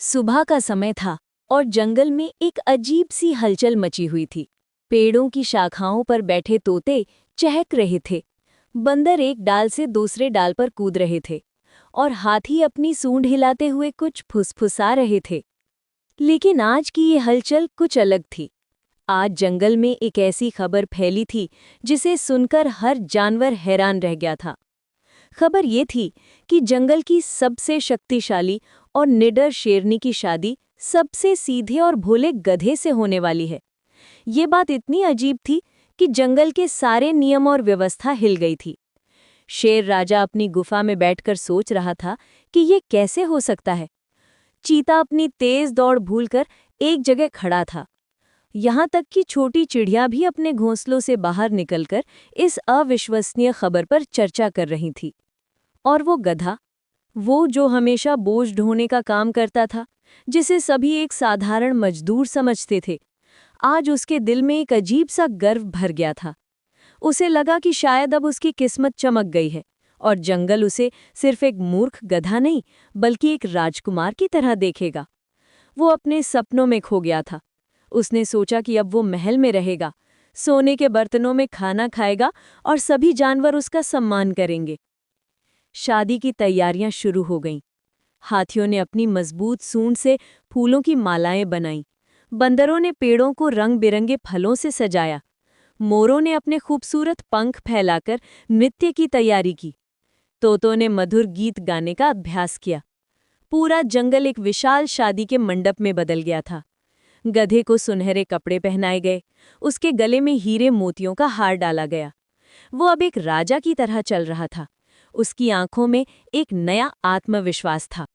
सुबह का समय था और जंगल में एक अजीब सी हलचल मची हुई थी। पेड़ों की शाखाओं पर बैठे तोते चहक रहे थे, बंदर एक डाल से दूसरे डाल पर कूद रहे थे और हाथी अपनी सूंड हिलाते हुए कुछ फुसफुसा रहे थे। लेकिन आज की ये हलचल कुछ अलग थी। आज जंगल में एक ऐसी खबर फैली थी जिसे सुनकर हर जानवर हैरान रह गया था। खबर ये थी कि जंगल की सबसे शक्तिशाली और निडर शेरनी की शादी सबसे सीधे और भोले गधे से होने वाली है। ये बात इतनी अजीब थी कि जंगल के सारे नियम और व्यवस्था हिल गई थी। शेर राजा अपनी गुफा में बैठकर सोच रहा था कि ये कैसे हो सकता है। चीता अपनी तेज दौड़ भूलकर एक जगह खड़ा था। यहाँ तक कि छोटी चिड़िया भी अपने घोंसलों से बाहर निकलकर इस अविश्वसनीय खबर पर चर्चा कर रही थी। और वो गधा, वो जो हमेशा बोझ ढोने का काम करता था, जिसे सभी एक साधारण मजदूर समझते थे, आज उसके दिल में एक अजीब सा गर्व भर गया था। उसे लगा कि शायद अब उसकी किस्मत चमक गई है और जंगल उसे सिर्फ एक मूर्ख गधा नहीं बल्कि एक राजकुमार की तरह देखेगा। वो अपने सपनों में खो गया था। उसने सोचा कि अब वो महल में रहेगा, सोने के बर्तनों में खाना खाएगा और सभी जानवर उसका सम्मान करेंगे। शादी की तैयारियां शुरू हो गईं। हाथियों ने अपनी मजबूत सूंड से फूलों की मालाएं बनाईं। बंदरों ने पेड़ों को रंग बिरंगे फलों से सजाया। मोरों ने अपने खूबसूरत पंख फैलाकर नृत्य की तैयारी की। तोतों ने मधुर गीत गाने का अभ्यास किया। पूरा जंगल एक विशाल शादी के मंडप में बदल गया था। गधे को सुनहरे कपड़े पहनाए गए, उसके गले में हीरे मोतियों का हार डाला गया। वो अब एक राजा की तरह चल रहा था। उसकी आंखों में एक नया आत्मविश्वास था।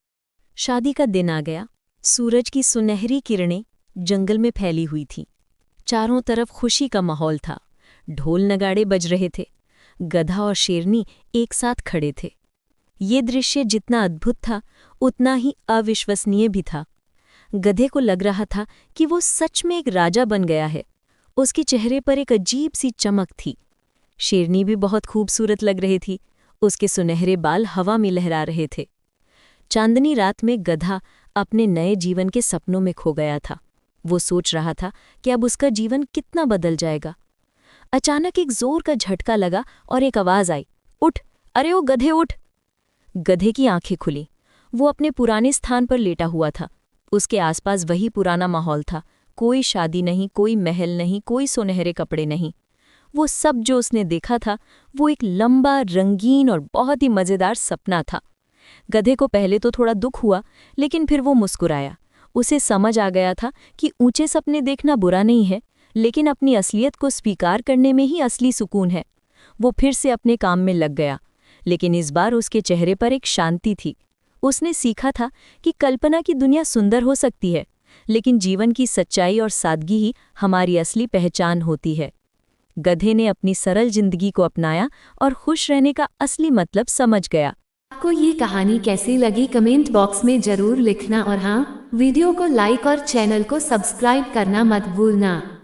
शादी का दिन आ गया। सूरज की सुनहरी किरणें जंगल में फैली हुई थीं। चारों तरफ खुशी का माहौल था। ढोल नगाड़े बज रहे थे। गधा और शेरनी एक साथ खड़े थे। ये दृश्य जितना अद्भुत था उतना ही अविश्वसनीय भी था। गधे को लग रहा था कि वो सच में एक राजा बन गया है। उसके चेहरे पर एक अजीब सी चमक थी। शेरनी भी बहुत खूबसूरत लग रही थी। उसके सुनहरे बाल हवा में लहरा रहे थे। चांदनी रात में गधा अपने नए जीवन के सपनों में खो गया था। वो सोच रहा था कि अब उसका जीवन कितना बदल जाएगा। अचानक एक जोर का झटका लगा और एक आवाज आई, उठ, अरे ओ गधे उठ। गधे की आंखें खुली। वो अपने पुराने स्थान पर लेटा हुआ था। उसके आसपास वही पुराना माहौल था। कोई शादी नहीं, कोई महल नहीं, कोई सुनहरे कपड़े नहीं। वो सब जो उसने देखा था वो एक लंबा, रंगीन और बहुत ही मजेदार सपना था। गधे को पहले तो थोड़ा दुख हुआ, लेकिन फिर वो मुस्कुराया। उसे समझ आ गया था कि ऊंचे सपने देखना बुरा नहीं है, लेकिन अपनी असलियत को स्वीकार करने में ही असली सुकून है। वो फिर से अपने काम में लग गया, लेकिन इस बार उसके चेहरे पर एक शांति थी। उसने सीखा था कि कल्पना की दुनिया सुंदर हो सकती है, लेकिन जीवन की सच्चाई और सादगी ही हमारी असली पहचान होती है। गधे ने अपनी सरल जिंदगी को अपनाया और खुश रहने का असली मतलब समझ गया। आपको ये कहानी कैसी लगी कमेंट बॉक्स में जरूर लिखना और हाँ, वीडियो को लाइक और चैनल को सब्सक्राइब करना मत भूलना।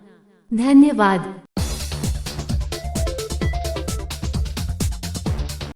धन्यवाद।